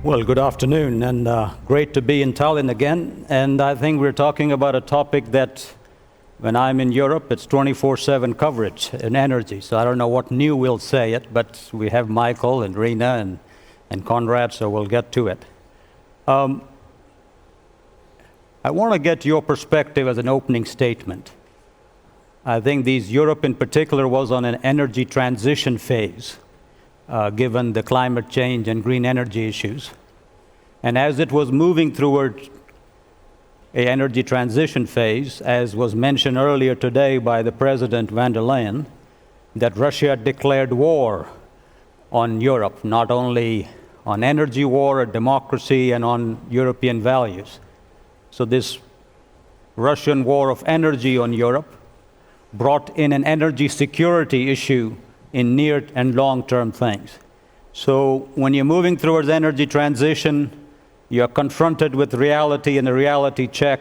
Well, good afternoon, and great to be in Tallinn again. And I think we're talking about a topic that, when I'm in Europe, it's 24/7 coverage in energy. So I don't know what new we'll say it, but we have Michael and Riina and Konrad, so we'll get to it. I want to get your perspective as an opening statement. I think Europe in particular was on an energy transition phase, given the climate change and green energy issues. And as it was moving toward an energy transition phase, as was mentioned earlier today by the President van der Leyen, that Russia declared war on Europe, not only on energy war, democracy, and on European values. So this Russian war of energy on Europe brought in an energy security issue in near and long-term things. So when you're moving towards energy transition, you're confronted with reality and a reality check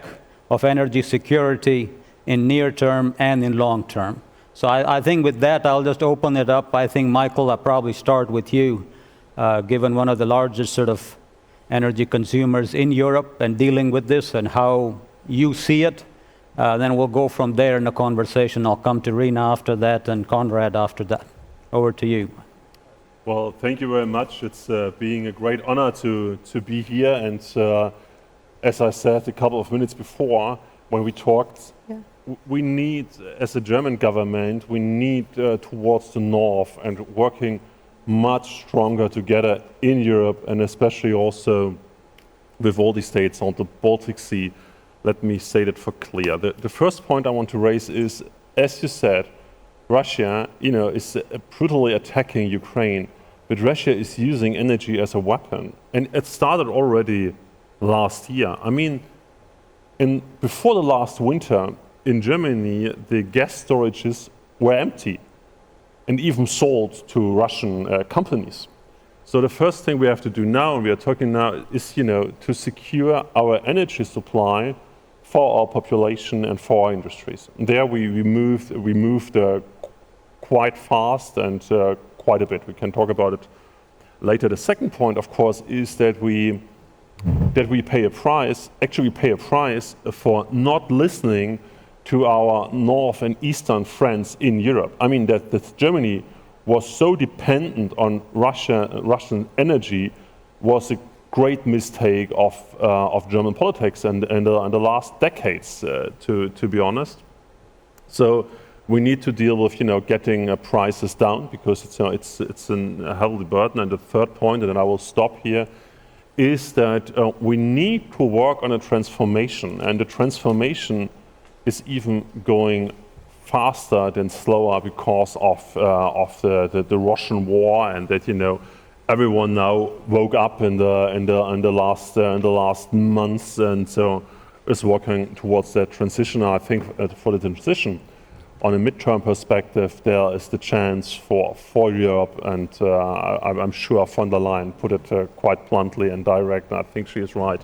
of energy security in near term and in long term. So I think with that, I'll just open it up. I think, Michael, I'll probably start with you, given one of the largest sort of energy consumers in Europe and dealing with this and how you see it. Then we'll go from there in the conversation. I'll come to Riina after that and Konrad after that. Over to you. Well, thank you very much. It's being a great honor to be here. And as I said a couple of minutes before, when we talked, we need, as a German government, we need towards the north and working much stronger together in Europe, and especially also with all the states on the Baltic Sea. Let me say that for clear. The first point I want to raise is, as you said, Russia, is brutally attacking Ukraine, but Russia is using energy as a weapon, and it started already last year. I mean, before the last winter in Germany, the gas storages were empty and even sold to Russian companies. So the first thing we have to do now, and we are talking now, is to secure our energy supply for our population and for our industries. And there we moved quite fast and quite a bit. We can talk about it later. The second point, of course, is that we pay a price for not listening to our north and eastern friends in Europe. I mean, that Germany was so dependent on Russian energy was a great mistake of German politics and the last decades, to be honest. So we need to deal with getting prices down, because it's a heavy burden. And the third point, and then I will stop here, is that we need to work on a transformation, and the transformation is even going faster than slower because of the Russian war, and that everyone now woke up in the last months, and so is working towards that transition. I think for the transition, on a midterm perspective, there is the chance for Europe, and I'm sure von der Leyen put it quite bluntly and direct, and I think she is right.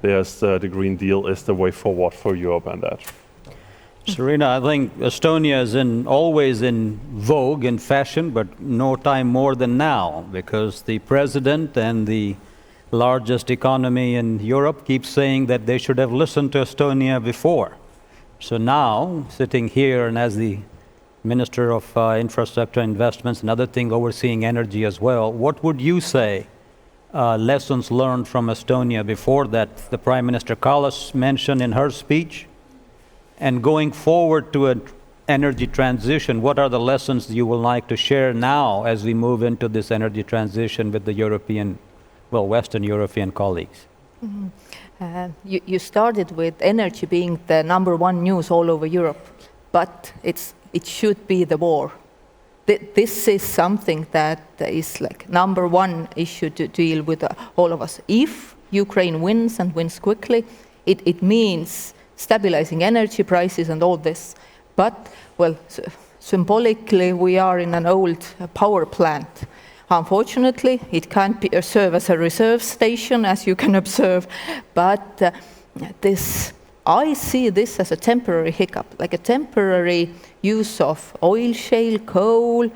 There's the Green Deal is the way forward for Europe, and that. Riina, I think Estonia is always in vogue, in fashion, but no time more than now, because the president and the largest economy in Europe keep saying that they should have listened to Estonia before. So now, sitting here and as the Minister of Infrastructure Investments and other things overseeing energy as well, what would you say lessons learned from Estonia before that the Prime Minister Kallas mentioned in her speech? And going forward to an energy transition, what are the lessons you would like to share now as we move into this energy transition with the Western European colleagues? Mm-hmm. You started with energy being the number one news all over Europe, but it should be the war. This is something that is like number one issue to deal with all of us. If Ukraine wins and wins quickly, it means stabilizing energy prices and all this. But, symbolically, we are in an old power plant. Unfortunately, it can't serve as a reserve station, as you can observe, but I see this as a temporary hiccup, like a temporary use of oil shale, coal,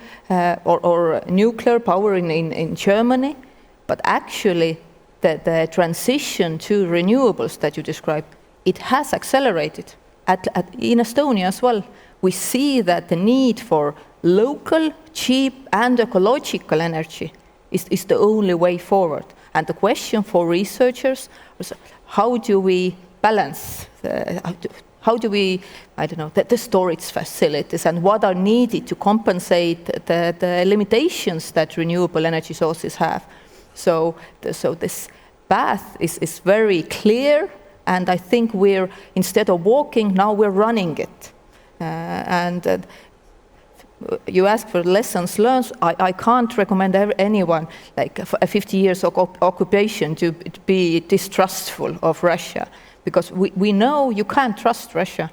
or nuclear power in Germany, but actually the transition to renewables that you described, it has accelerated in Estonia as well. We see that the need for local, cheap and ecological energy is the only way forward. And the question for researchers is, how do we balance, how do we, the storage facilities and what are needed to compensate the limitations that renewable energy sources have. So this path is very clear, and I think we're, instead of walking, now we're running it. You ask for lessons learned. I can't recommend anyone, like a 50 years occupation, to be distrustful of Russia, because we know you can't trust Russia.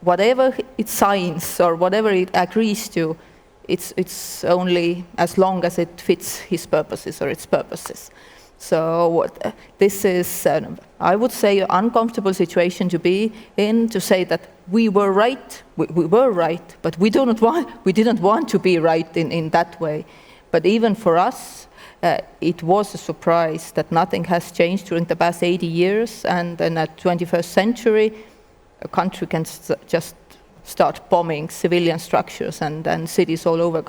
Whatever it signs or whatever it agrees to, it's only as long as it fits his purposes or its purposes. So this is, I would say, an uncomfortable situation to be in, to say that we were right, we were right, but we didn't want to be right in that way. But even for us, it was a surprise that nothing has changed during the past 80 years, and in the 21st century, a country can just start bombing civilian structures and cities all over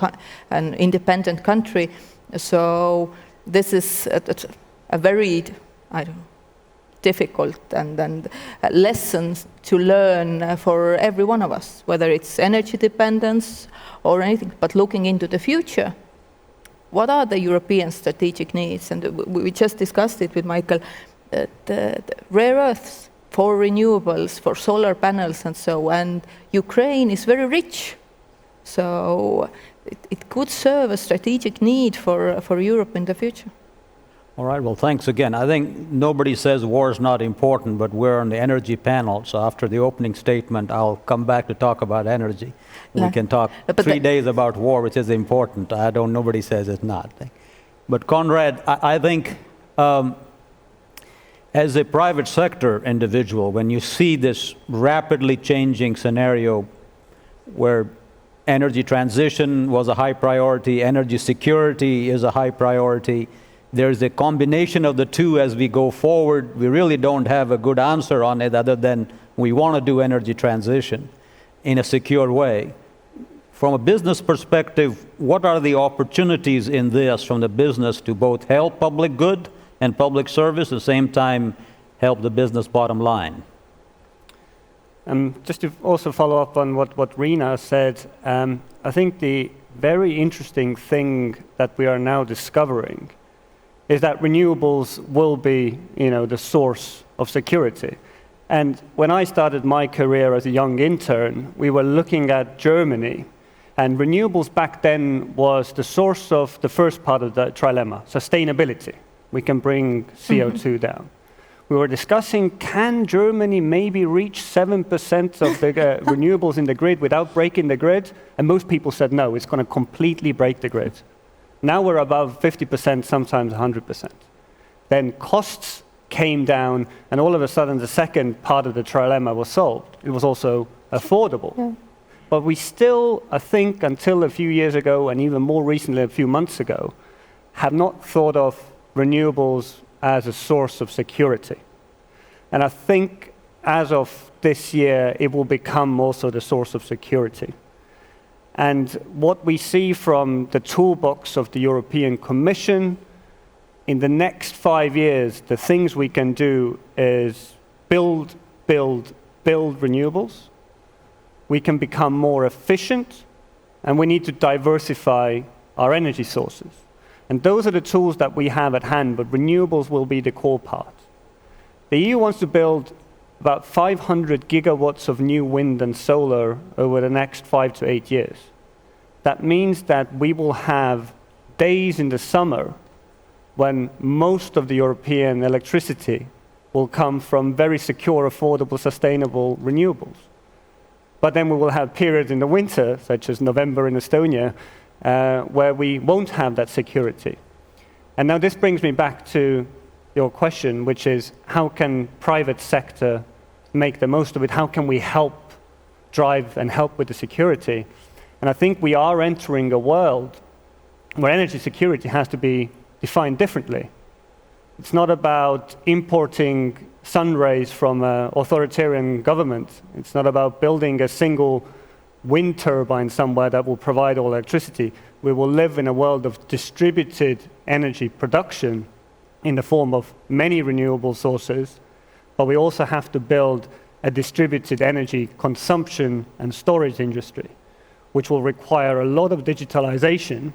an independent country. So this is a very, difficult and lessons to learn for every one of us, whether it's energy dependence or anything. But looking into the future, what are the European strategic needs? And we just discussed it with Michael, the rare earths for renewables, for solar panels and so, and Ukraine is very rich. So it could serve a strategic need for Europe in the future. All right, well, thanks again. I think nobody says war is not important, but we're on the energy panel, so after the opening statement, I'll come back to talk about energy. We can talk 3 days about war, which is important. Nobody says it's not. But Konrad, I think as a private sector individual, when you see this rapidly changing scenario where energy transition was a high priority, energy security is a high priority, there's a combination of the two as we go forward. We really don't have a good answer on it other than we want to do energy transition in a secure way. From a business perspective, what are the opportunities in this from the business to both help public good and public service, at the same time help the business bottom line? Just to also follow up on what Riina said, I think the very interesting thing that we are now discovering is that renewables will be, the source of security. And when I started my career as a young intern, we were looking at Germany, and renewables back then was the source of the first part of the trilemma, sustainability. We can bring CO2 down. We were discussing, can Germany maybe reach 7% of the renewables in the grid without breaking the grid? And most people said no, it's going to completely break the grid. Now we're above 50%, sometimes 100%. Then costs came down, and all of a sudden the second part of the trilemma was solved. It was also affordable. Yeah. But we still, I think, until a few years ago, and even more recently, a few months ago, have not thought of renewables as a source of security. And I think as of this year, it will become also the source of security. And what we see from the toolbox of the European Commission, in the next 5 years, the things we can do is build renewables. We can become more efficient, and we need to diversify our energy sources. And those are the tools that we have at hand, but renewables will be the core part. The EU wants to build about 500 gigawatts of new wind and solar over the next 5 to 8 years. That means that we will have days in the summer when most of the European electricity will come from very secure, affordable, sustainable renewables. But then we will have periods in the winter, such as November in Estonia, where we won't have that security. And now this brings me back to your question, which is how can private sector make the most of it? How can we help drive and help with the security? And I think we are entering a world where energy security has to be defined differently. It's not about importing sun rays from an authoritarian government. It's not about building a single wind turbine somewhere that will provide all electricity. We will live in a world of distributed energy production in the form of many renewable sources, but we also have to build a distributed energy consumption and storage industry, which will require a lot of digitalization,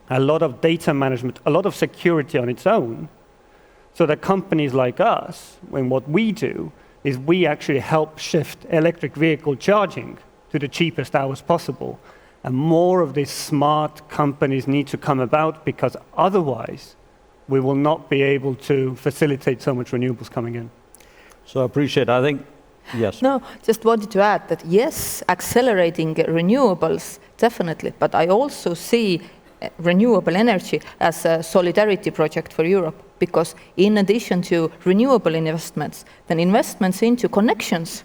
a lot of data management, a lot of security on its own, so that companies like us, when what we do is we actually help shift electric vehicle charging to the cheapest hours possible. And more of these smart companies need to come about, because otherwise we will not be able to facilitate so much renewables coming in. So I appreciate, I think, yes. No, just wanted to add that yes, accelerating renewables, definitely, but I also see renewable energy as a solidarity project for Europe, because in addition to renewable investments, then investments into connections,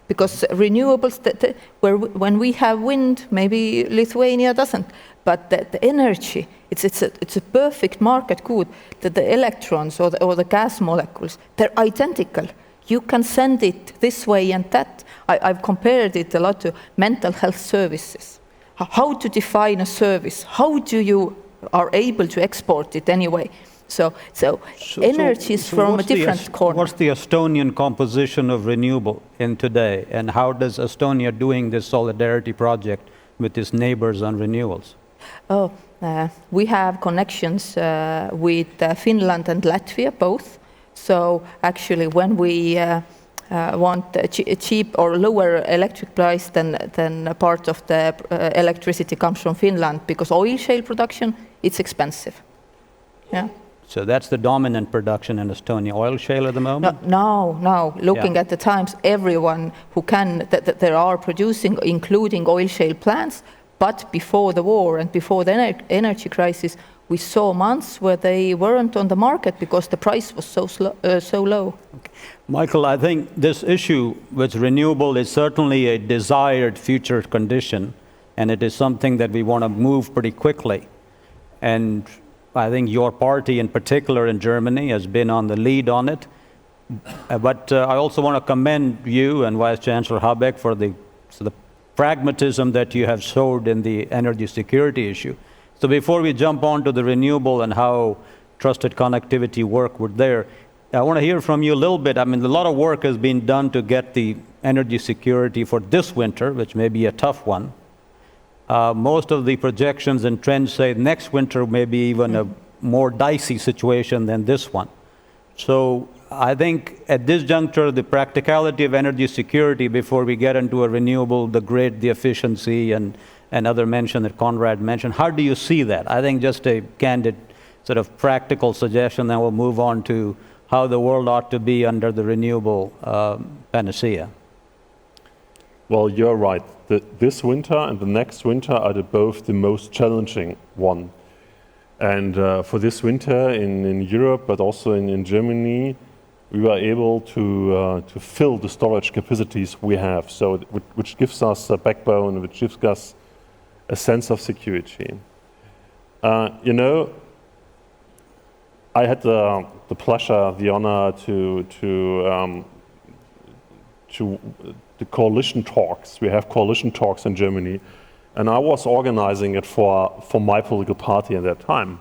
because renewables, when we have wind, maybe Lithuania doesn't, but the energy, it's a perfect market good, that the electrons or the gas molecules, they're identical. You can send it this way and that. I've compared it a lot to mental health services. How to define a service? How do you are able to export it anyway? So energy is from a different corner. What's the Estonian composition of renewable in today, and how does Estonia doing this solidarity project with its neighbors on renewables? We have connections with Finland and Latvia both. So actually, when we want a cheap or lower electric price, then a part of the electricity comes from Finland, because oil shale production, it's expensive. Yeah. So that's the dominant production in Estonia, oil shale at the moment? No. Looking at the times, everyone who can, that there are producing, including oil shale plants, but before the war and before the energy crisis, we saw months where they weren't on the market because the price was so low. Okay. Michael, I think this issue with renewable is certainly a desired future condition, and it is something that we want to move pretty quickly. And I think your party in particular in Germany has been on the lead on it. But I also want to commend you and Vice Chancellor Habeck for the pragmatism that you have showed in the energy security issue. So before we jump on to the renewable and how trusted connectivity work with there, I want to hear from you a little bit. I mean, a lot of work has been done to get the energy security for this winter, which may be a tough one. Most of the projections and trends say next winter may be even a more dicey situation than this one. So I think at this juncture, the practicality of energy security before we get into a renewable, the grid, the efficiency, and other mention that Konrad mentioned, how do you see that? I think just a candid sort of practical suggestion, then we'll move on to how the world ought to be under the renewable panacea. Well, you're right. This winter and the next winter are both the most challenging one. And for this winter in Europe, but also in Germany, we were able to fill the storage capacities we have, so which gives us a backbone, which gives us a sense of security. You know, I had the pleasure, the honor to the coalition talks. We have coalition talks in Germany, and I was organizing it for my political party at that time.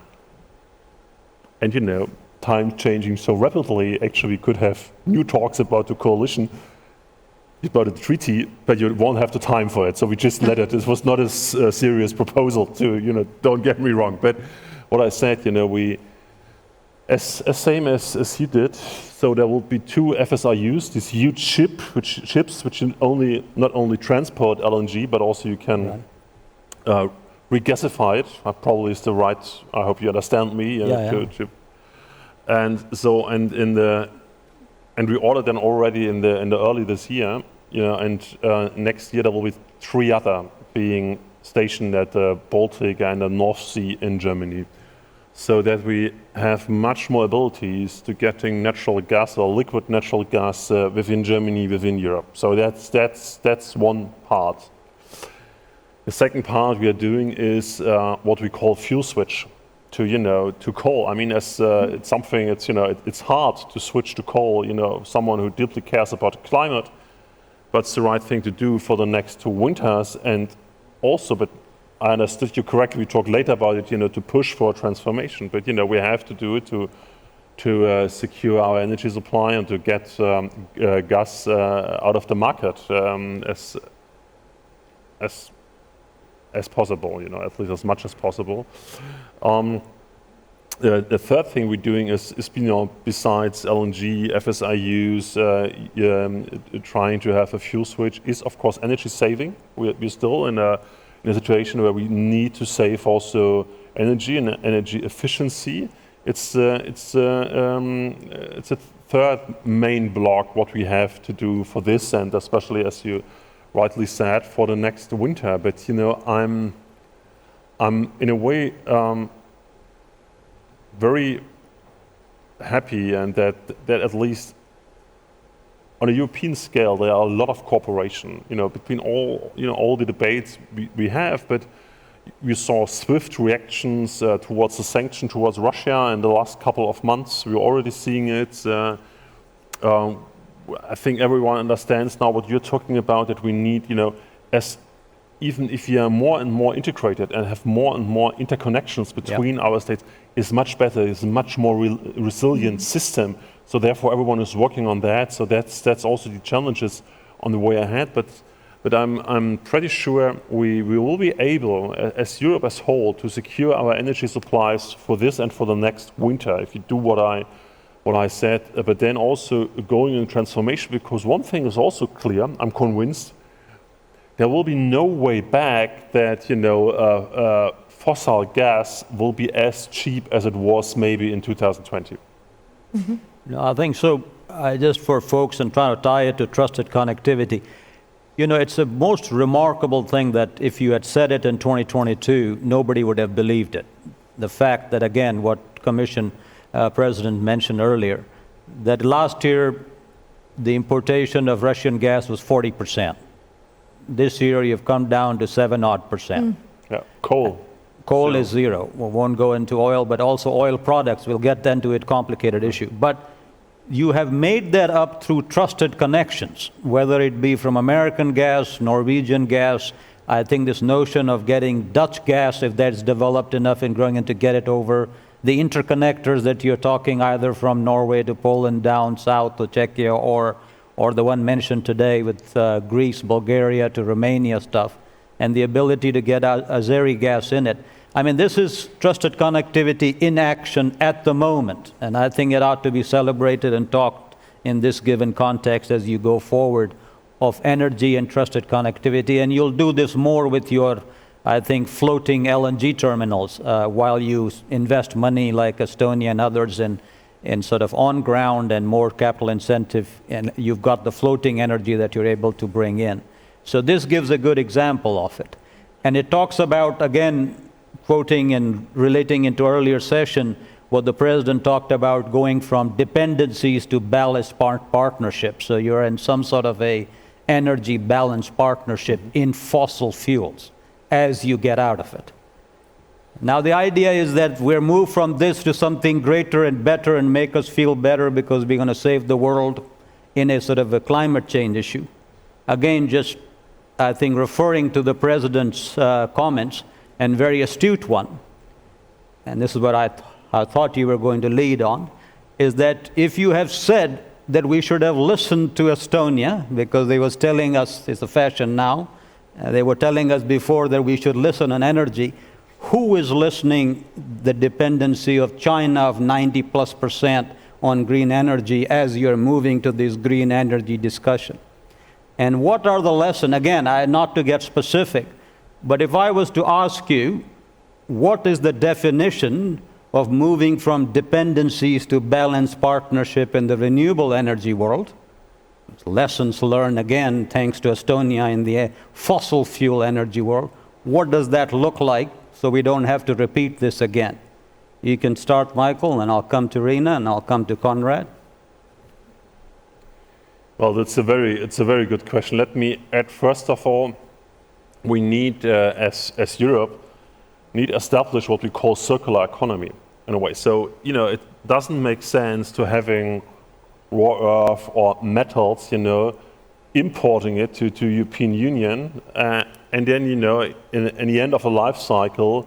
And you know, time changing so rapidly, actually we could have new talks about the coalition, about the treaty, but you won't have the time for it. So we just let it. This was not a serious proposal to, you know, don't get me wrong. But what I said, you know, we, as same as you did, so there will be 2 FSRUs, these huge ships which not only transport LNG, but also you can regasify it. Probably is the right, I hope you understand me. And so, and we ordered them already in the early this year, you know, and next year there will be 3 other being stationed at the Baltic and the North Sea in Germany, so that we have much more abilities to getting natural gas or liquid natural gas within Germany, within Europe. So that's one part. The second part we are doing is what we call fuel switch to coal. I mean, as it's something, it's hard to switch to coal. Someone who deeply cares about climate, but it's the right thing to do for the next 2 winters. And also, but I understood you correctly. We talk later about it. To push for a transformation. But we have to do it to secure our energy supply and to get gas out of the market as possible, at least as much as possible. The third thing we're doing is besides LNG, FSRUs, trying to have a fuel switch, is of course energy saving. We're still in a situation where we need to save also energy and energy efficiency. It's a third main block what we have to do for this, and especially, as you rightly said, for the next winter. But I'm in a way very happy, and that at least on a European scale there are a lot of cooperation, between all the debates we have. But we saw swift reactions towards the sanction towards Russia in the last couple of months. We're already seeing it. I think everyone understands now what you're talking about, that we need, even if we are more and more integrated and have more and more interconnections between our states, is much better, is a much more resilient system. So therefore everyone is working on that. So that's also the challenges on the way ahead. But I'm pretty sure we will be able, as Europe as whole, to secure our energy supplies for this and for the next winter, if you do what I said. But then also going in transformation, because one thing is also clear, I'm convinced, there will be no way back that fossil gas will be as cheap as it was maybe in 2020. Mm-hmm. No, I think so. Just for folks and trying to tie it to trusted connectivity, it's a most remarkable thing that if you had said it in 2022, nobody would have believed it. The fact that, again, what Commission President mentioned earlier, that last year the importation of Russian gas was 40%. This year you've come down to 7-odd%. Yeah, coal. Coal is zero. We won't go into oil, but also oil products. We'll get into it, complicated issue. But you have made that up through trusted connections, whether it be from American gas, Norwegian gas. I think this notion of getting Dutch gas, if that's developed enough and growing, and to get it over the interconnectors that you're talking, either from Norway to Poland down south to Czechia, or the one mentioned today with Greece, Bulgaria to Romania stuff, and the ability to get Azeri gas in it. I mean, this is trusted connectivity in action at the moment, and I think it ought to be celebrated and talked in this given context as you go forward of energy and trusted connectivity. And you'll do this more with your, I think, floating LNG terminals while you invest money like Estonia and others in sort of on-ground and more capital incentive, and you've got the floating energy that you're able to bring in. So this gives a good example of it. And it talks about, again, quoting and relating into earlier session, what the President talked about, going from dependencies to balanced partnerships. So you're in some sort of a energy balance partnership in fossil fuels as you get out of it. Now the idea is that we're moved from this to something greater and better and make us feel better because we're going to save the world in a sort of a climate change issue. Again, just I think referring to the President's comments, and very astute one, and this is what I thought you were going to lead on, is that if you have said that we should have listened to Estonia, because they was telling us, it's a fashion now, they were telling us before that we should listen on energy, who is listening the dependency of China of 90+% on green energy as you're moving to this green energy discussion? And what are the lessons? Again, not to get specific, but if I was to ask you, what is the definition of moving from dependencies to balanced partnership in the renewable energy world? Lessons learned, again, thanks to Estonia in the fossil fuel energy world. What does that look like so we don't have to repeat this again? You can start, Michael, and I'll come to Riina, and I'll come to Konrad. Well, it's a very good question. Let me add, first of all, we need, as Europe, need to establish what we call circular economy in a way. So, it doesn't make sense to having raw earth or metals, importing it to European Union, and then, in the end of a life cycle,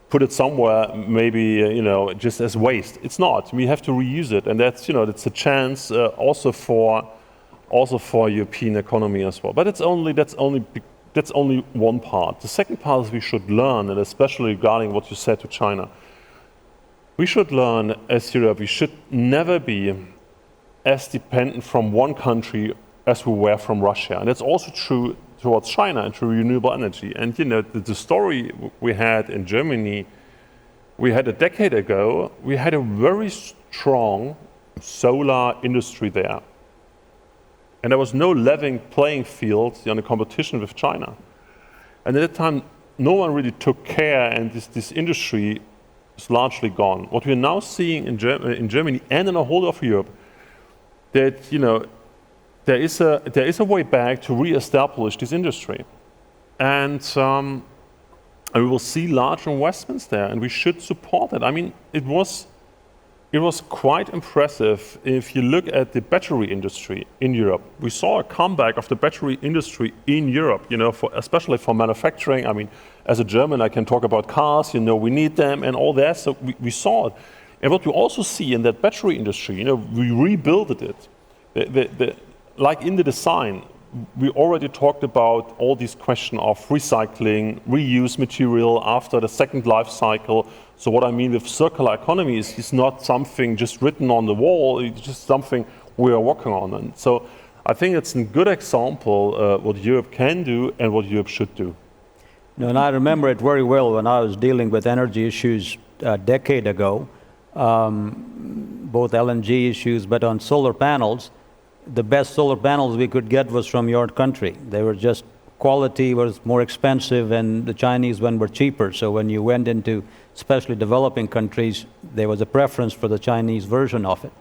put it somewhere, maybe, just as waste. It's not. We have to reuse it, and that's, that's a chance also for European economy as well. But that's only one part. The second part is we should learn, and especially regarding what you said to China, we should learn as Europe, we should never be as dependent from one country as we were from Russia. And that's also true towards China and to renewable energy. And the story we had in Germany, we had a decade ago, we had a very strong solar industry there. And there was no level playing field in the competition with China. And at that time, no one really took care, and this industry is largely gone. What we're now seeing in Germany and in the whole of Europe, that there is a way back to re-establish this industry, and we will see large investments there, and we should support it. I mean, it was quite impressive if you look at the battery industry in Europe. We saw a comeback of the battery industry in Europe, especially for manufacturing. I mean, as a German, I can talk about cars. We need them and all that. So we saw it, and what we also see in that battery industry, we rebuilt it. Like in the design, we already talked about all these questions of recycling, reuse material after the second life cycle. So what I mean with circular economy is it's not something just written on the wall, it's just something we are working on. And so I think it's a good example what Europe can do and what Europe should do. And I remember it very well when I was dealing with energy issues a decade ago, both LNG issues, but on solar panels, the best solar panels we could get was from your country. They were just, quality was more expensive and the Chinese one were cheaper. So when you went into especially developing countries, there was a preference for the Chinese version of it.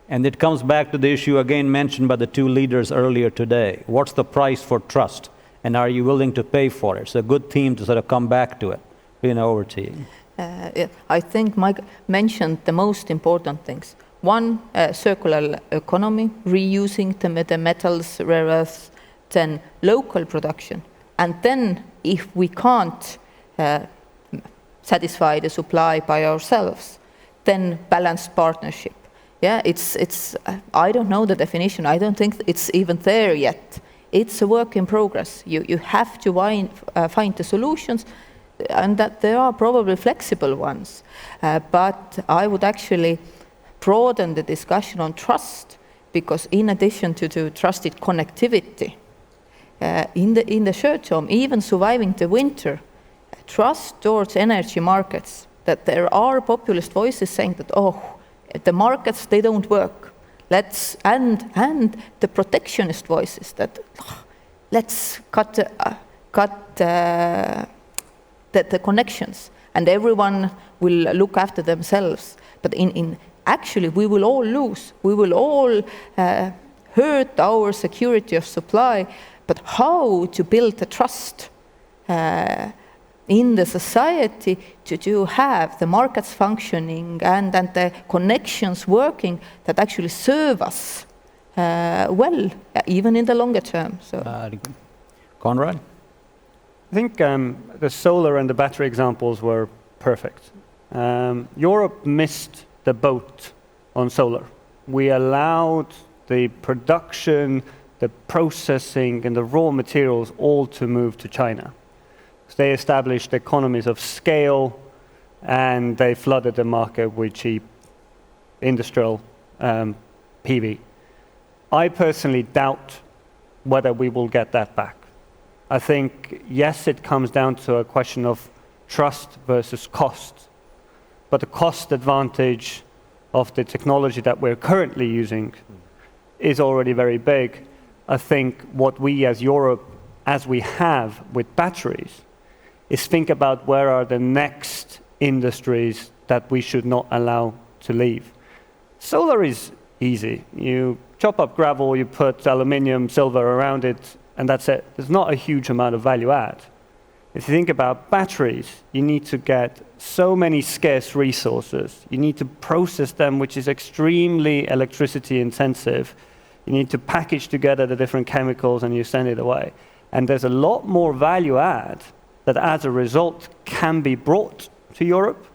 And it comes back to the issue again mentioned by the two leaders earlier today. What's the price for trust? And are you willing to pay for it? It's a good theme to sort of come back to it. Riina, over to you. I think Mike mentioned the most important things. One, circular economy, reusing the metals, rare earths, then local production. And then if we can't satisfy the supply by ourselves, then balanced partnership. Yeah, it's I don't know the definition. I don't think it's even there yet. It's a work in progress. You have to find the solutions, and that there are probably flexible ones. But I would actually broaden the discussion on trust, because in addition to trusted connectivity, in the short term, even surviving the winter, trust towards energy markets, that there are populist voices saying that, the markets, they don't work. And the protectionist voices that let's cut the connections and everyone will look after themselves. But actually, we will all lose. We will all hurt our security of supply. But how to build the trust in the society to have the markets functioning and the connections working that actually serve us well, even in the longer term. So, Konrad? I think the solar and the battery examples were perfect. Europe missed the boat on solar. We allowed the production, the processing, and the raw materials all to move to China. They established economies of scale, and they flooded the market with cheap industrial PV. I personally doubt whether we will get that back. I think, yes, it comes down to a question of trust versus cost, but the cost advantage of the technology that we're currently using is already very big. I think what we as Europe, as we have with batteries, is think about where are the next industries that we should not allow to leave. Solar is easy. You chop up gravel, you put aluminium, silver around it, and that's it. There's not a huge amount of value add. If you think about batteries, you need to get so many scarce resources. You need to process them, which is extremely electricity intensive. You need to package together the different chemicals and you send it away. And there's a lot more value add that as a result can be brought to Europe.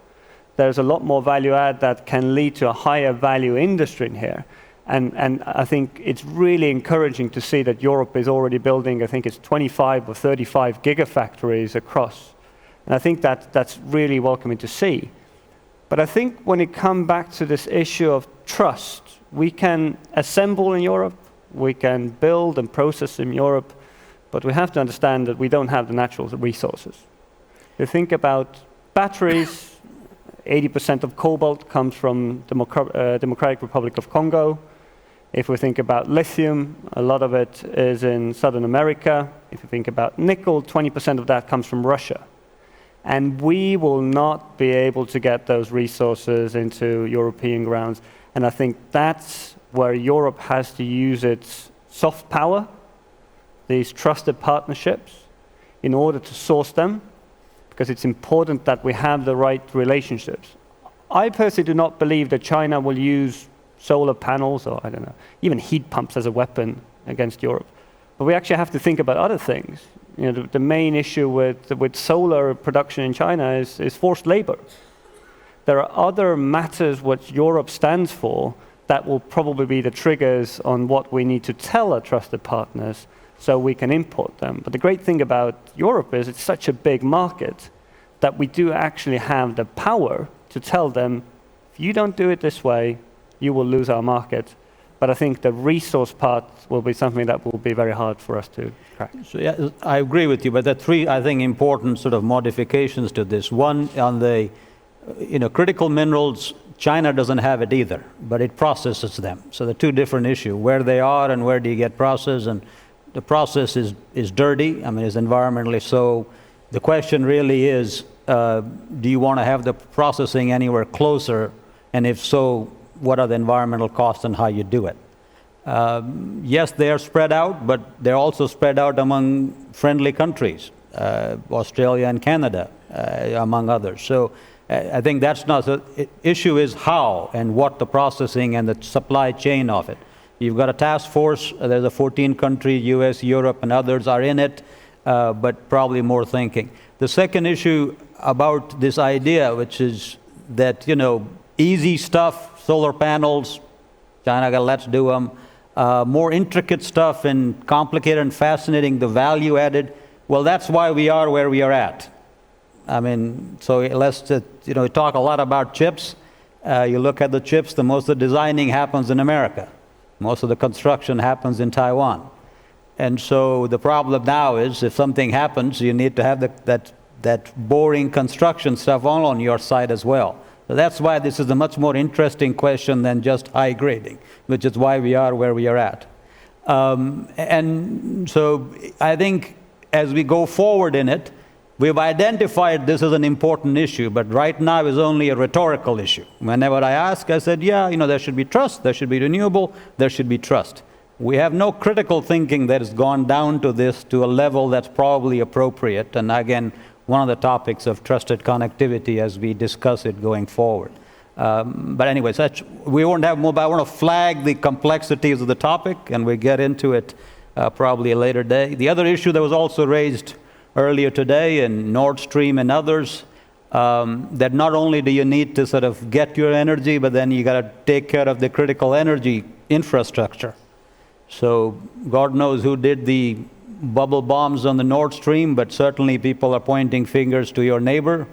There's a lot more value add that can lead to a higher value industry in here. And I think it's really encouraging to see that Europe is already building, I think it's 25 or 35 gigafactories across. And I think that's really welcoming to see. But I think when it comes back to this issue of trust, we can assemble in Europe, we can build and process in Europe, but we have to understand that we don't have the natural resources. If you think about batteries, 80% of cobalt comes from Democratic Republic of Congo. If we think about lithium, a lot of it is in Southern America. If you think about nickel, 20% of that comes from Russia. And we will not be able to get those resources into European grounds. And I think that's where Europe has to use its soft power, these trusted partnerships, in order to source them, because it's important that we have the right relationships. I personally do not believe that China will use solar panels or, I don't know, even heat pumps as a weapon against Europe. But we actually have to think about other things. You know, the main issue with solar production in China is forced labor. There are other matters what Europe stands for that will probably be the triggers on what we need to tell our trusted partners so we can import them. But the great thing about Europe is it's such a big market that we do actually have the power to tell them, if you don't do it this way, you will lose our market. But I think the resource part will be something that will be very hard for us to crack. So yeah, I agree with you, but there are three, I think, important sort of modifications to this. One, on the critical minerals, China doesn't have it either, but it processes them. So the two different issues, where they are and where do you get processed, and the process is dirty, I mean, it's environmentally so. The question really is, do you want to have the processing anywhere closer? And if so, what are the environmental costs and how you do it? Yes, they are spread out, but they're also spread out among friendly countries, Australia and Canada, among others. So I think that's not the issue, is how and what the processing and the supply chain of it. You've got a task force, there's a 14-country, US, Europe, and others are in it, but probably more thinking. The second issue about this idea, which is that, easy stuff, solar panels, China got, let's do them. More intricate stuff and complicated and fascinating, the value added, well, that's why we are where we are at. I mean, so let's talk a lot about chips. You look at the chips, most of the designing happens in America. Most of the construction happens in Taiwan. And so the problem now is, if something happens, you need to have that boring construction stuff all on your side as well. So that's why this is a much more interesting question than just high grading, which is why we are where we are at. And so I think as we go forward in it, we've identified this as an important issue, but right now is only a rhetorical issue. Whenever I ask, I said, yeah, there should be trust, there should be renewable, there should be trust. We have no critical thinking that has gone down to this to a level that's probably appropriate. And again, one of the topics of trusted connectivity as we discuss it going forward. But anyway, we won't have more, but I want to flag the complexities of the topic, and we get into it probably a later day. The other issue that was also raised earlier today in Nord Stream and others, that not only do you need to sort of get your energy, but then you got to take care of the critical energy infrastructure. So God knows who did the bubble bombs on the Nord Stream, but certainly people are pointing fingers to your neighbor.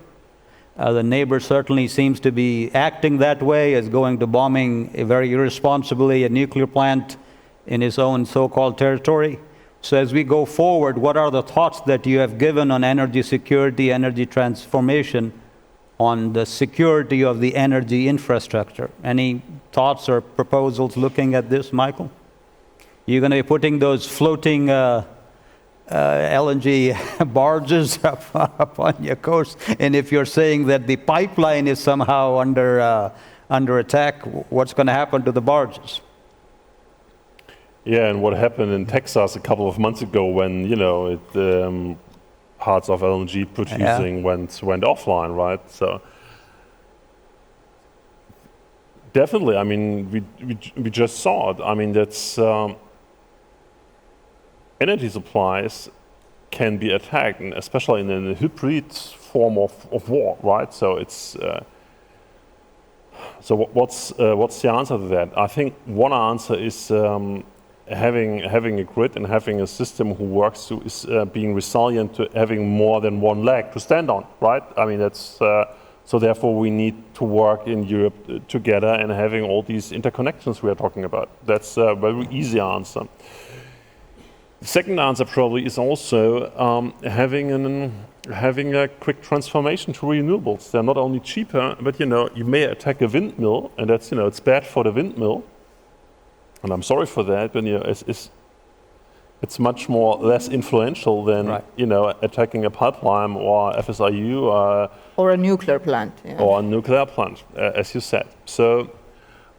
The neighbor certainly seems to be acting that way, is going to bombing very irresponsibly a nuclear plant in his own so-called territory. So as we go forward, what are the thoughts that you have given on energy security, energy transformation, on the security of the energy infrastructure? Any thoughts or proposals looking at this, Michael? You're going to be putting those floating LNG barges up on your coast, and if you're saying that the pipeline is somehow under attack, what's going to happen to the barges? Yeah, and what happened in Texas a couple of months ago when, parts of LNG producing went offline, right? So definitely, I mean, we just saw it. I mean, that's energy supplies can be attacked, and especially in a hybrid form of war, right? So it's so what's the answer to that? I think one answer is having a grid and having a system who works to being resilient to having more than one leg to stand on, right? I mean, that's so therefore we need to work in Europe together and having all these interconnections we are talking about. That's a very easy answer. The second answer probably is also having a quick transformation to renewables. They're not only cheaper, but you may attack a windmill, and that's it's bad for the windmill. And I'm sorry for that, but it's much more less influential than attacking a pipeline or FSRU or a nuclear plant. Yeah. Or a nuclear plant, as you said. So,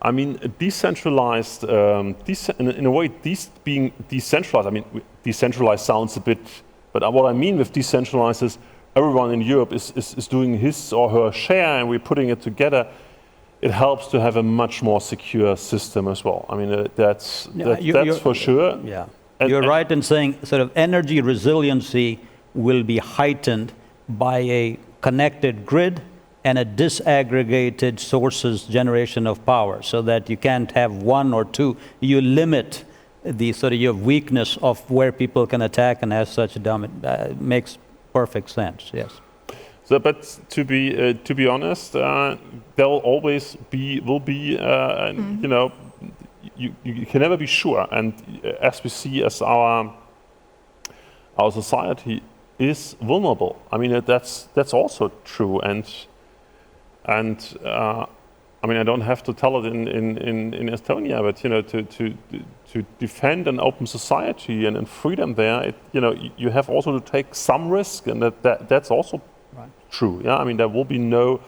I mean, decentralized, in a way, being decentralized. I mean, decentralized sounds a bit, but what I mean with decentralized is everyone in Europe is doing his or her share, and we're putting it together. It helps to have a much more secure system as well. I mean, that's for sure. Yeah, you're right in saying sort of energy resiliency will be heightened by a connected grid and a disaggregated sources generation of power, so that you can't have one or two. You limit the sort of your weakness of where people can attack, and as such, makes perfect sense. Yes. So, but to be honest, there will always be you can never be sure, and as we see as our society is vulnerable. I mean, that's also true, and I mean, I don't have to tell it in Estonia, but to defend an open society and freedom there, you have also to take some risk, and that's also true. Yeah, I mean, there will be no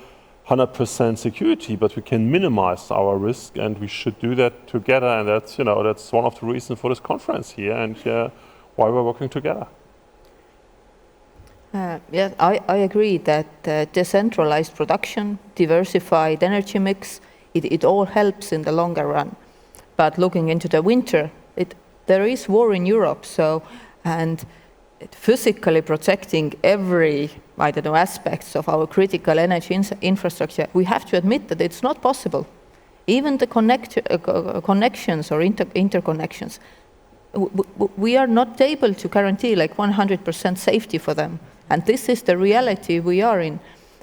100% security, but we can minimize our risk, and we should do that together. And that's one of the reasons for this conference here, and why we're working together. Yeah, I agree that decentralized production, diversified energy mix, it all helps in the longer run. But looking into the winter, there is war in Europe, and physically protecting every, aspects of our critical energy infrastructure, we have to admit that it's not possible. Even the connections or interconnections, we are not able to guarantee 100% safety for them. And this is the reality we are in.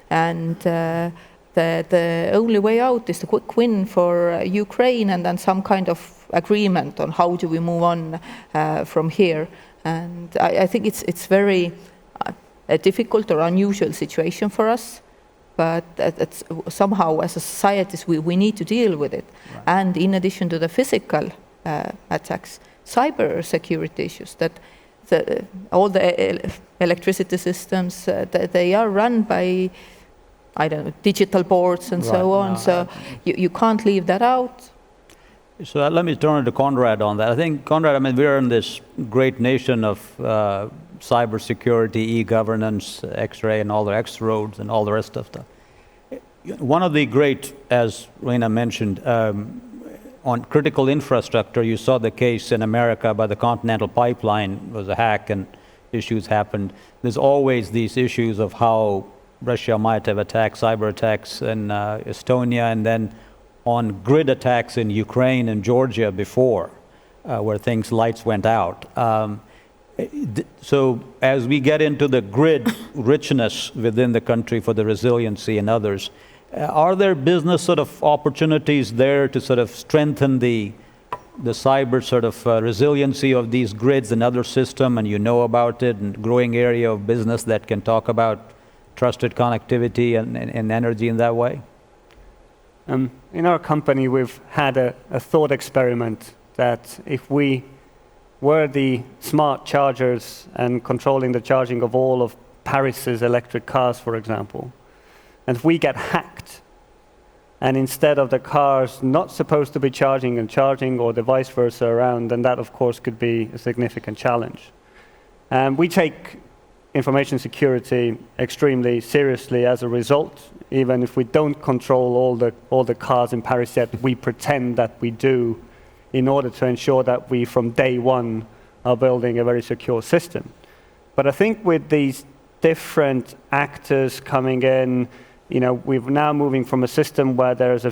And the only way out is the quick win for Ukraine, and then some kind of agreement on how do we move on from here. And I think it's very a difficult or unusual situation for us, but it's somehow as a society we need to deal with it. Right. And in addition to the physical attacks, cyber security issues, that all the electricity systems, they are run by, digital boards and so on. So you can't leave that out. So let me turn to Konrad on that. I think, Konrad, we're in this great nation of cybersecurity, e-governance, X-ray, and all the X-roads, and all the rest of stuff. One of the great, as Riina mentioned, on critical infrastructure, you saw the case in America by the Continental Pipeline was a hack and issues happened. There's always these issues of how Russia might have attacked, cyber attacks in Estonia, and then on grid attacks in Ukraine and Georgia before, where lights went out. So as we get into the grid richness within the country for the resiliency and others, are there business sort of opportunities there to sort of strengthen the cyber sort of resiliency of these grids and other system, and about it, and growing area of business that can talk about trusted connectivity and energy in that way? In our company, we've had a thought experiment that if we were the smart chargers and controlling the charging of all of Paris's electric cars, for example, and if we get hacked, and instead of the cars not supposed to be charging and charging, or the vice versa around, then that of course could be a significant challenge. We take information security extremely seriously as a result. Even if we don't control all the cars in Paris yet, we pretend that we do in order to ensure that we, from day one, are building a very secure system. But I think with these different actors coming in, we're now moving from a system where there's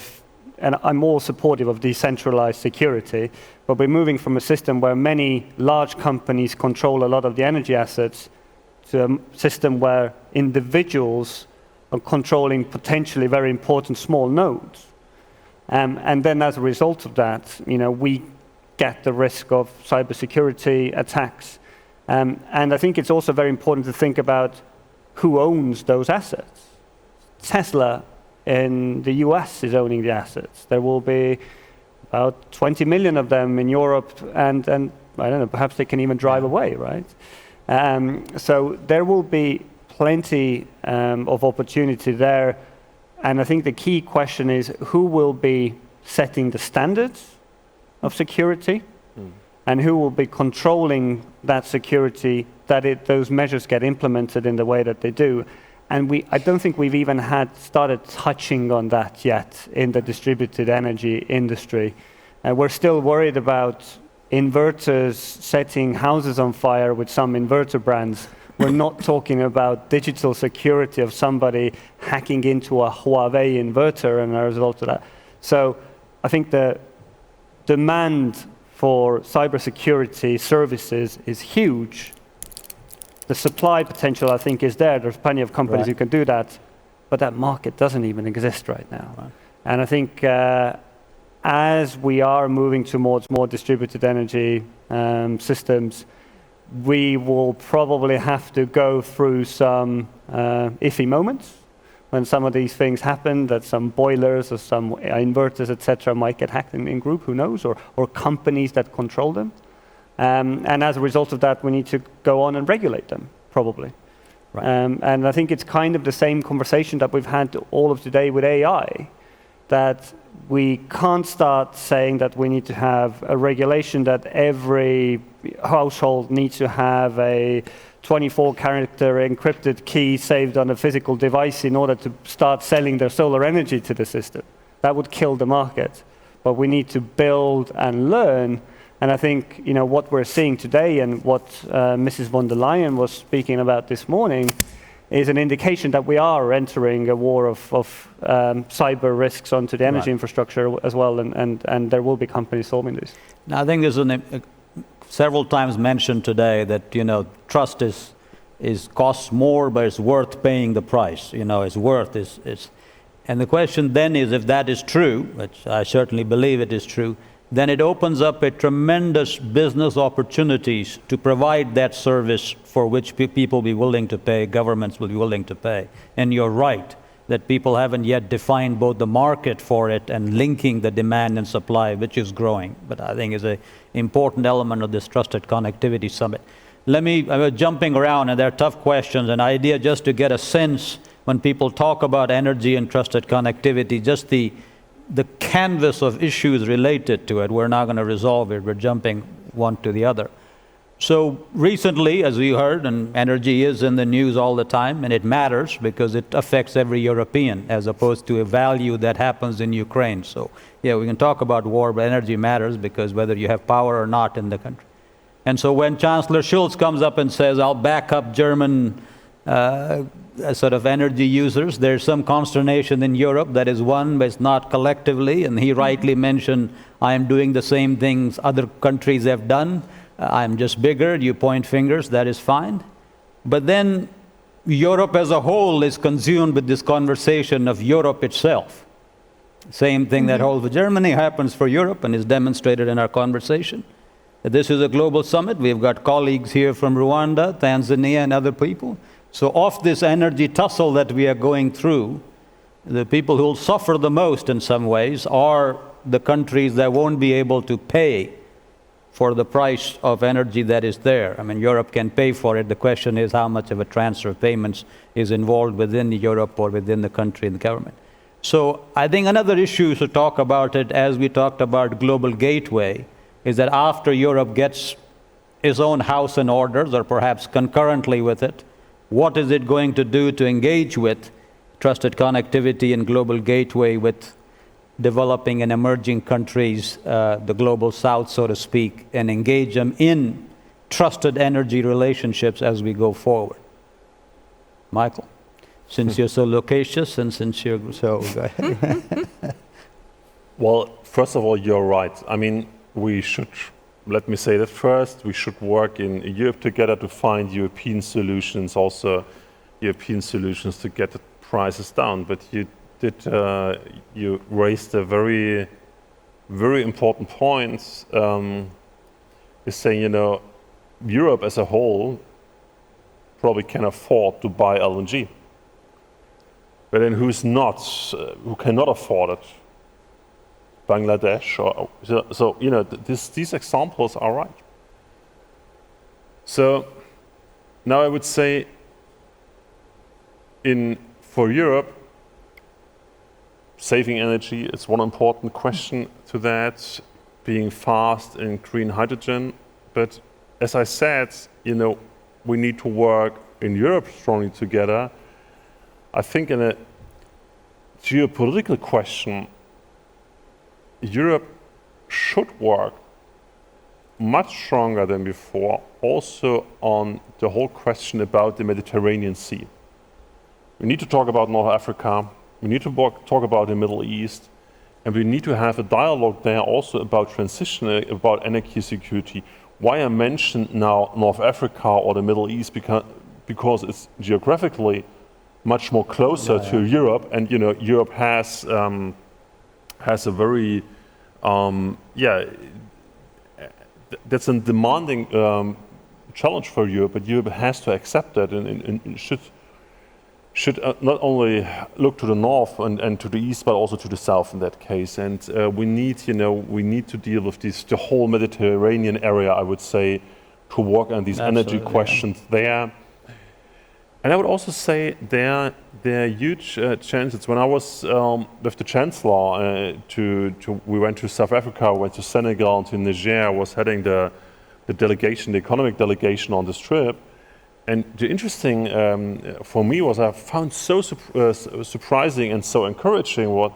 and I'm all supportive of decentralized security, but we're moving from a system where many large companies control a lot of the energy assets to a system where individuals are controlling potentially very important small nodes. And then as a result of that, we get the risk of cybersecurity attacks. And I think it's also very important to think about who owns those assets. Tesla in the US is owning the assets. There will be about 20 million of them in Europe, and I don't know, perhaps they can even drive away, right? So there will be plenty of opportunity there. And I think the key question is who will be setting the standards of security and who will be controlling that security, that those measures get implemented in the way that they do. And I don't think we've even started touching on that yet in the distributed energy industry. We're still worried about inverters setting houses on fire with some inverter brands. We're not talking about digital security of somebody hacking into a Huawei inverter and a result of that. So I think the demand for cybersecurity services is huge. The supply potential, I think, is there. There's plenty of companies who can do that, but that market doesn't even exist right now. Right. And I think as we are moving towards more distributed energy systems, we will probably have to go through some iffy moments when some of these things happen, that some boilers or some inverters, etc., might get hacked in group, who knows, or companies that control them. And as a result of that, we need to go on and regulate them, probably. Right. And I think it's kind of the same conversation that we've had all of today with AI, that we can't start saying that we need to have a regulation that every household needs to have a 24-character encrypted key saved on a physical device in order to start selling their solar energy to the system. That would kill the market. But we need to build and learn. And I think what we're seeing today and what Mrs. von der Leyen was speaking about this morning is an indication that we are entering a war of cyber risks onto the energy infrastructure as well, and there will be companies solving this. Now, I think there's several times mentioned today that trust is costs more, but it's worth paying the price. It's worth is. And the question then is, if that is true, which I certainly believe it is true, then it opens up a tremendous business opportunities to provide that service for which people will be willing to pay, governments will be willing to pay. And you're right, that people haven't yet defined both the market for it and linking the demand and supply, which is growing. But I think is an important element of this Trusted Connectivity Summit. I'm jumping around, and they're tough questions, an idea just to get a sense when people talk about energy and trusted connectivity, just the canvas of issues related to it. We're not going to resolve it. We're jumping one to the other. So recently, as we heard, and energy is in the news all the time, and it matters because it affects every European, as opposed to a value that happens in Ukraine. So yeah, we can talk about war, but energy matters because whether you have power or not in the country. And so when Chancellor Schulz comes up and says, I'll back up German sort of energy users, there's some consternation in Europe. That is one, but it's not collectively. And he rightly mentioned, I am doing the same things other countries have done. I'm just bigger. You point fingers, that is fine. But then Europe as a whole is consumed with this conversation of Europe itself. Same thing that holds for Germany happens for Europe and is demonstrated in our conversation. This is a global summit. We've got colleagues here from Rwanda, Tanzania, and other people. So of this energy tussle that we are going through, the people who will suffer the most in some ways are the countries that won't be able to pay for the price of energy that is there. I mean, Europe can pay for it. The question is how much of a transfer of payments is involved within Europe or within the country and the government. So I think another issue to talk about it, as we talked about Global Gateway, is that after Europe gets its own house in orders, or perhaps concurrently with it, What is it going to do to engage with trusted connectivity and global gateway with developing and emerging countries, the global south, so to speak, and engage them in trusted energy relationships as we go forward? Michael, since you're so loquacious and since you're so... Well, first of all, you're right. I mean, we should, let me say that first, we should work in Europe together to find European solutions, also European solutions to get the prices down. But you raised a very, very important point. Is saying, you know, Europe as a whole probably can afford to buy LNG. But then who cannot afford it? Bangladesh, or so you know, these examples are right. So now I would say, for Europe, saving energy is one important question to that, being fast in green hydrogen. But as I said, you know, we need to work in Europe strongly together. I think in a geopolitical question, Europe should work much stronger than before, also on the whole question about the Mediterranean Sea. We need to talk about North Africa, we need to talk about the Middle East, and we need to have a dialogue there also about transition, about energy security. Why I mentioned now North Africa or the Middle East, because it's geographically much more closer to Europe, and you know, Europe has a very, that's a demanding challenge for Europe, but Europe has to accept that and should not only look to the north and to the east, but also to the south in that case. And we need to deal with the whole Mediterranean area, I would say, to work on these energy questions there. And I would also say there are huge chances. When I was with the Chancellor, we went to South Africa, went to Senegal, and to Niger. I was heading the delegation, the economic delegation on this trip. And the interesting for me was I found so surprising and so encouraging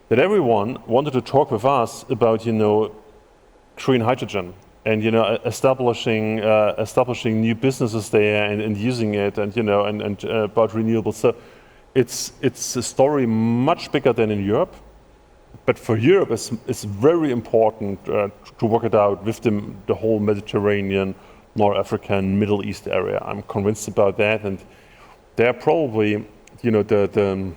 that everyone wanted to talk with us about, you know, green hydrogen. And you know, establishing new businesses there and using it, and you know, and about renewables. So it's a story much bigger than in Europe, but for Europe it's very important to work it out with the whole Mediterranean, North African, Middle East area. I'm convinced about that, and they're probably, you know,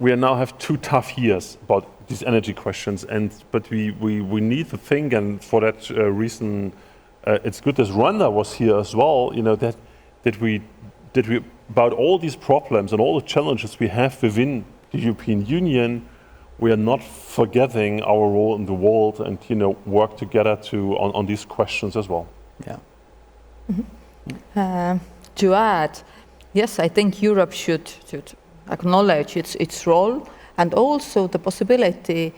we now have 2 tough years about these energy questions, but we need to think, and for that reason, it's good that Rwanda was here as well. You know, that we about all these problems and all the challenges we have within the European Union, we are not forgetting our role in the world, and you know, work together on these questions as well. Yeah. Mm-hmm. To add, yes, I think Europe should acknowledge its role, and also the possibility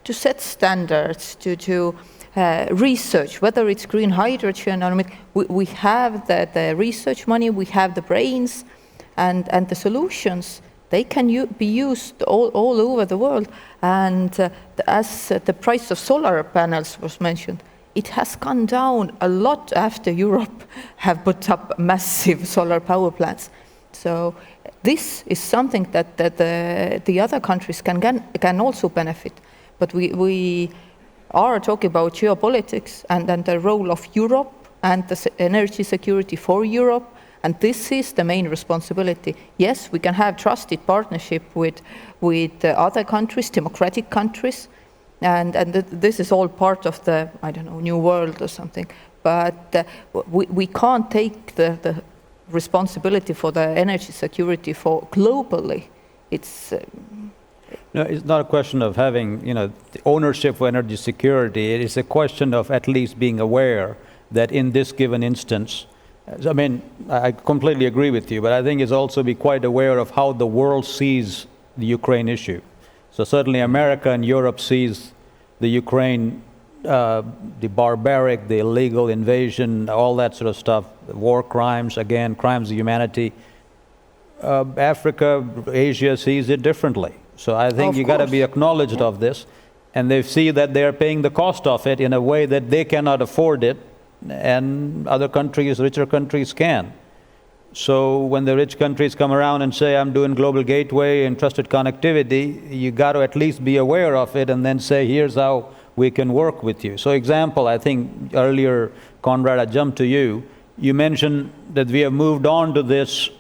to set standards, to research, whether it's green hydrogen or we have the research money, we have the brains, and the solutions. They can be used all over the world. And as the price of solar panels was mentioned, it has gone down a lot after Europe have put up massive solar power plants. So this is something that the other countries can also benefit. But we are talking about geopolitics and the role of Europe and the energy security for Europe. And this is the main responsibility. Yes, we can have trusted partnership with other countries, democratic countries, and this is all part of the, I don't know, new world or something. But we can't take the responsibility for the energy security for globally. No, it's not a question of having, you know, the ownership for energy security. It is a question of at least being aware that in this given instance, I mean, I completely agree with you, but I think it's also be quite aware of how the world sees the Ukraine issue. So certainly America and Europe sees the Ukraine the barbaric, the illegal invasion, all that sort of stuff, war crimes, again, crimes of humanity. Africa, Asia sees it differently. So I think you got to be acknowledged of this, and they see that they're paying the cost of it in a way that they cannot afford it, and other countries, richer countries, can. So when the rich countries come around and say, I'm doing global gateway and trusted connectivity, you got to at least be aware of it and then say, here's how we can work with you. So example, I think earlier, Konrad, I jumped to you. You mentioned that we have moved on to this,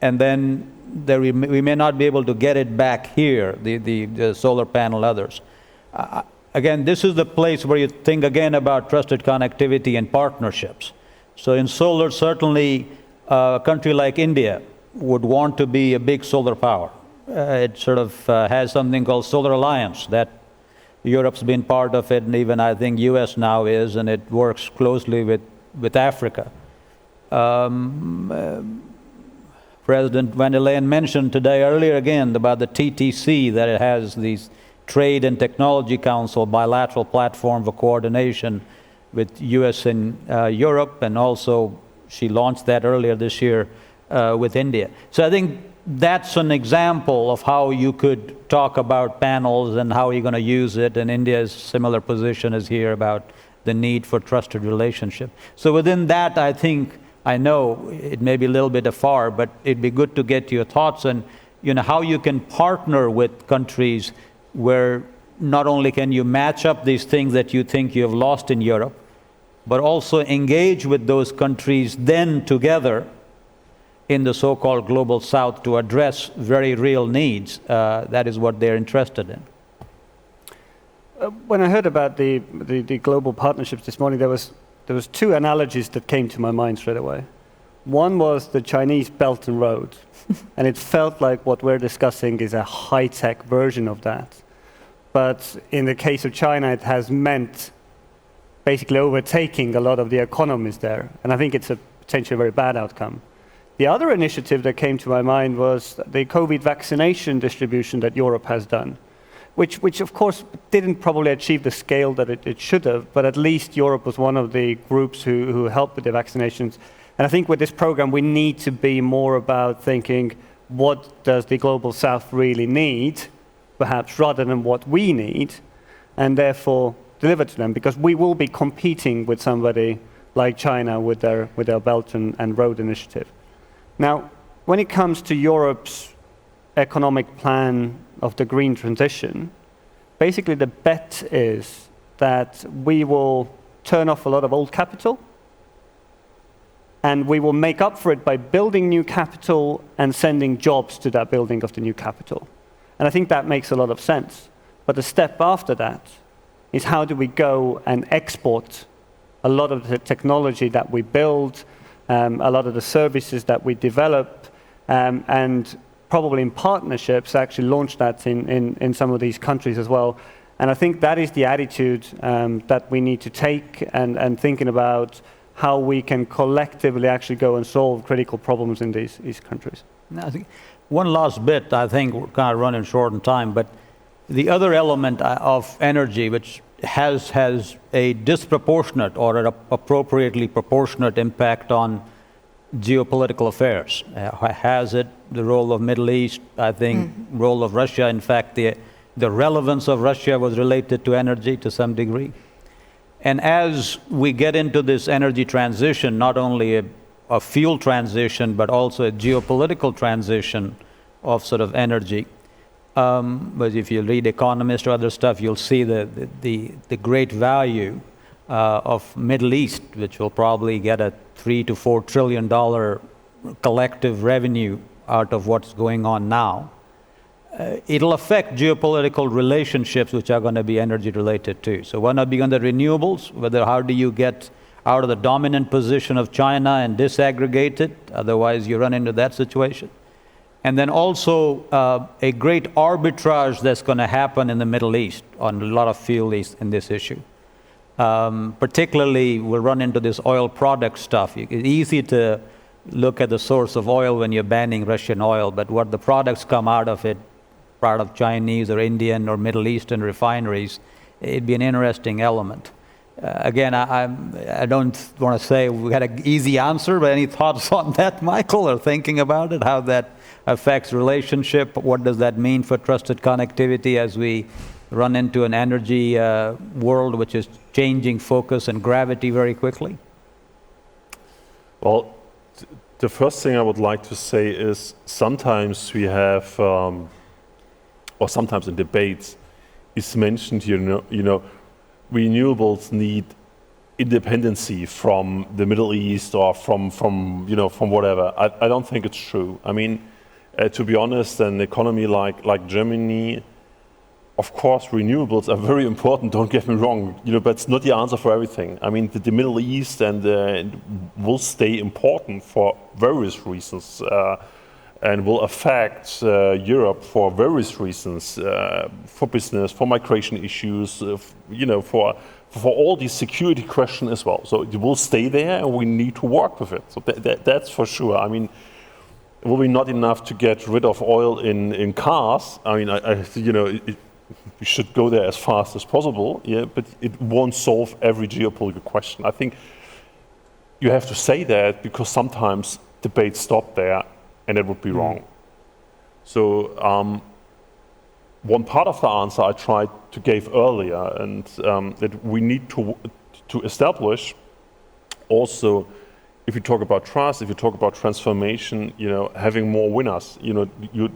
and then we may not be able to get it back here, the solar panel, others. Again, this is the place where you think again about trusted connectivity and partnerships. So in solar, certainly a country like India would want to be a big solar power. It sort of has something called Solar Alliance that Europe's been part of it, and even I think US now is, and it works closely with Africa. President van der Leyen mentioned today earlier again about the TTC, that it has these Trade and Technology Council bilateral platform for coordination with US and Europe, and also she launched that earlier this year with India. So I think that's an example of how you could talk about panels and how you're going to use it, and India's similar position is here about the need for trusted relationship. So within that, I think, I know it may be a little bit afar, but it'd be good to get your thoughts on, how you can partner with countries where not only can you match up these things that you think you have lost in Europe, but also engage with those countries then together in the so-called global south to address very real needs. That is what they're interested in. When I heard about the global partnerships this morning, there was two analogies that came to my mind straight away. One was the Chinese Belt and Road, and it felt like what we're discussing is a high-tech version of that. But in the case of China, it has meant basically overtaking a lot of the economies there, and I think it's a potentially very bad outcome. The other initiative that came to my mind was the COVID vaccination distribution that Europe has done, which of course didn't probably achieve the scale that it should have, but at least Europe was one of the groups who helped with the vaccinations. And I think with this program, we need to be more about thinking, what does the global south really need, perhaps rather than what we need, and therefore deliver to them, because we will be competing with somebody like China with their Belt and Road initiative. Now, when it comes to Europe's economic plan of the green transition, basically the bet is that we will turn off a lot of old capital, and we will make up for it by building new capital and sending jobs to that building of the new capital. And I think that makes a lot of sense. But the step after that is, how do we go and export a lot of the technology that we build, a lot of the services that we develop, and probably in partnerships actually launch that in some of these countries as well. And I think that is the attitude that we need to take, and thinking about how we can collectively actually go and solve critical problems in these countries. I think one last bit, I think we're kind of running short on time, but the other element of energy which has a disproportionate or an appropriately proportionate impact on geopolitical affairs. Has it the role of Middle East, I think, role of Russia. In fact, the relevance of Russia was related to energy to some degree. And as we get into this energy transition, not only a fuel transition, but also a geopolitical transition of sort of energy. But if you read Economist or other stuff, you'll see the great value of Middle East, which will probably get a $3 to $4 trillion collective revenue out of what's going on now. It'll affect geopolitical relationships, which are going to be energy related too. So one of being the renewables, how do you get out of the dominant position of China and disaggregate it? Otherwise, you run into that situation. And then also a great arbitrage that's going to happen in the Middle East on a lot of fuel in this issue. Particularly, we'll run into this oil product stuff. It's easy to look at the source of oil when you're banning Russian oil, but what the products come out of it, part of Chinese or Indian or Middle Eastern refineries, it'd be an interesting element. Again, I don't want to say we had an easy answer, but any thoughts on that, Michael, or thinking about it, how that affects relationship? What does that mean for trusted connectivity as we run into an energy world which is changing focus and gravity very quickly? Well, the first thing I would like to say is sometimes we have, or sometimes in debates, it's mentioned, renewables need independency from the Middle East or from whatever. I don't think it's true. I mean, to be honest, an economy like Germany, of course, renewables are very important. Don't get me wrong, but it's not the answer for everything. I mean, the Middle East will stay important for various reasons. And will affect Europe for various reasons, for business, for migration issues, for all these security questions as well. So it will stay there, and we need to work with it. So that's for sure. I mean, it will be not enough to get rid of oil in cars. I mean, we should go there as fast as possible. Yeah, but it won't solve every geopolitical question. I think you have to say that because sometimes debates stop there. And it would be wrong. So one part of the answer I tried to give earlier, and that we need to establish also, if you talk about trust, if you talk about transformation, having more winners, you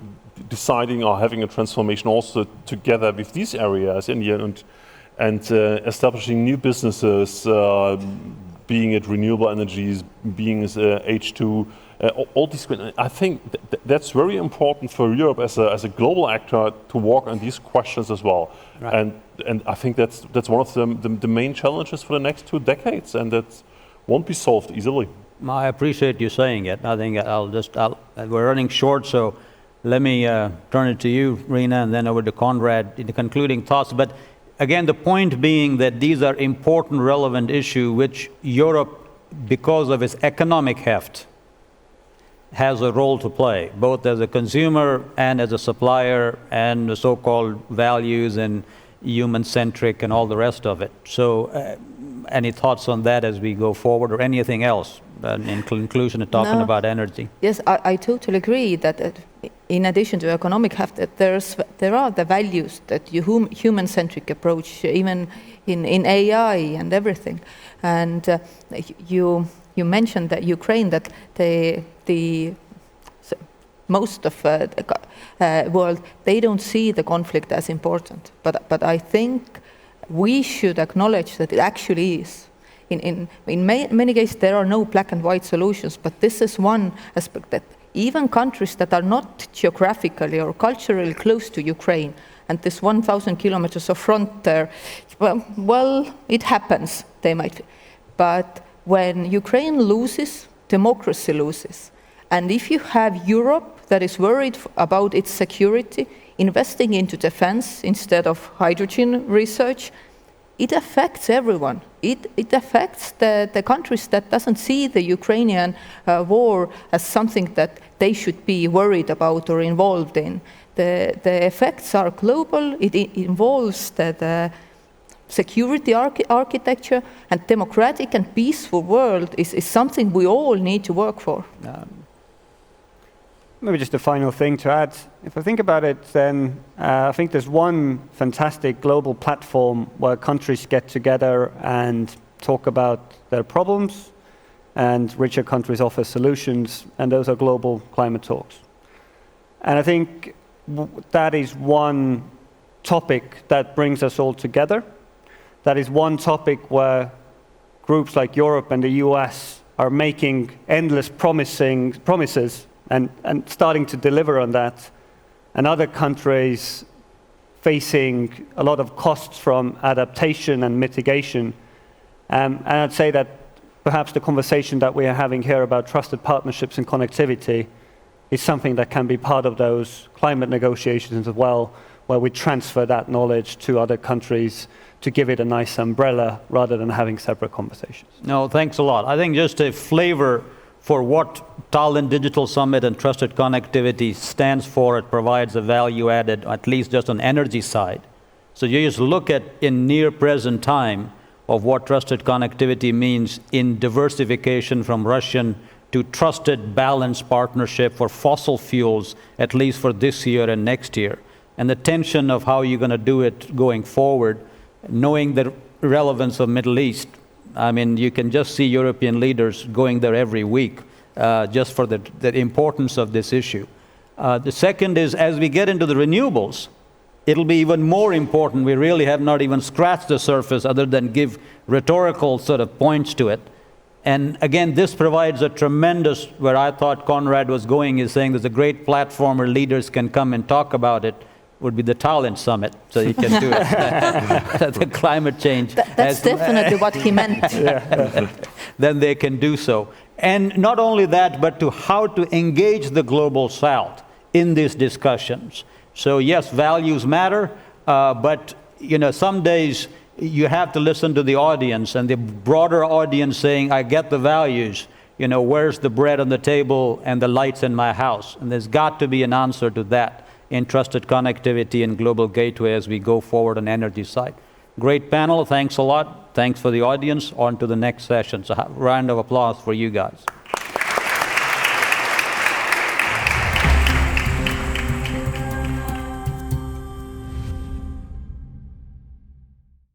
deciding or having a transformation also together with these areas and establishing new businesses, being it renewable energies, being it H2. All these, I think that's very important for Europe as a global actor to work on these questions as well. Right. And I think that's one of the main challenges for the next 2 decades, and that won't be solved easily. I appreciate you saying it. I think we're running short, so let me turn it to you, Riina, and then over to Konrad in the concluding thoughts. But again, the point being that these are important, relevant issues which Europe, because of its economic heft, has a role to play, both as a consumer and as a supplier, and the so-called values and human-centric and all the rest of it. So any thoughts on that as we go forward, or anything else in conclusion of talking about energy? Yes, I totally agree that in addition to economic heft, that there are the values that human-centric approach, even in AI and everything. And you mentioned that Ukraine, that most of the world, they don't see the conflict as important. But I think we should acknowledge that it actually is. In many cases, there are no black and white solutions, but this is one aspect, that even countries that are not geographically or culturally close to Ukraine, and this 1,000 kilometers of front there, well, it happens, they might. But when Ukraine loses, democracy loses. And if you have Europe that is worried about its security, investing into defense instead of hydrogen research, it affects everyone. It affects the countries that doesn't see the Ukrainian war as something that they should be worried about or involved in. The effects are global. It involves the security architecture, and democratic and peaceful world is something we all need to work for. Maybe just a final thing to add. If I think about it, then I think there's one fantastic global platform where countries get together and talk about their problems, and richer countries offer solutions, and those are global climate talks. And I think that is one topic that brings us all together. That is one topic where groups like Europe and the US are making endless promises and starting to deliver on that, and other countries facing a lot of costs from adaptation and mitigation. And I'd say that perhaps the conversation that we are having here about trusted partnerships and connectivity is something that can be part of those climate negotiations as well, where we transfer that knowledge to other countries to give it a nice umbrella rather than having separate conversations. No, thanks a lot. I think just a flavor for what Tallinn Digital Summit and Trusted Connectivity stands for, it provides a value added, at least just on energy side. So you just look at, in near present time, of what trusted connectivity means in diversification from Russian to trusted balanced partnership for fossil fuels, at least for this year and next year. And the tension of how you're going to do it going forward, knowing the relevance of Middle East. I mean, you can just see European leaders going there every week just for the importance of this issue. The second is, as we get into the renewables, it'll be even more important. We really have not even scratched the surface other than give rhetorical sort of points to it. And again, this provides a tremendous, where I thought Konrad was going, is saying there's a great platform where leaders can come and talk about it, would be the Tallinn Summit, so you can do it. The climate change. That's definitely what he meant. Then they can do so. And not only that, but to how to engage the global South in these discussions. So yes, values matter, but some days you have to listen to the audience, and the broader audience saying, I get the values, where's the bread on the table and the lights in my house? And there's got to be an answer to that in trusted connectivity and global gateway as we go forward on energy side. Great panel, thanks a lot. Thanks for the audience. On to the next session. So a round of applause for you guys.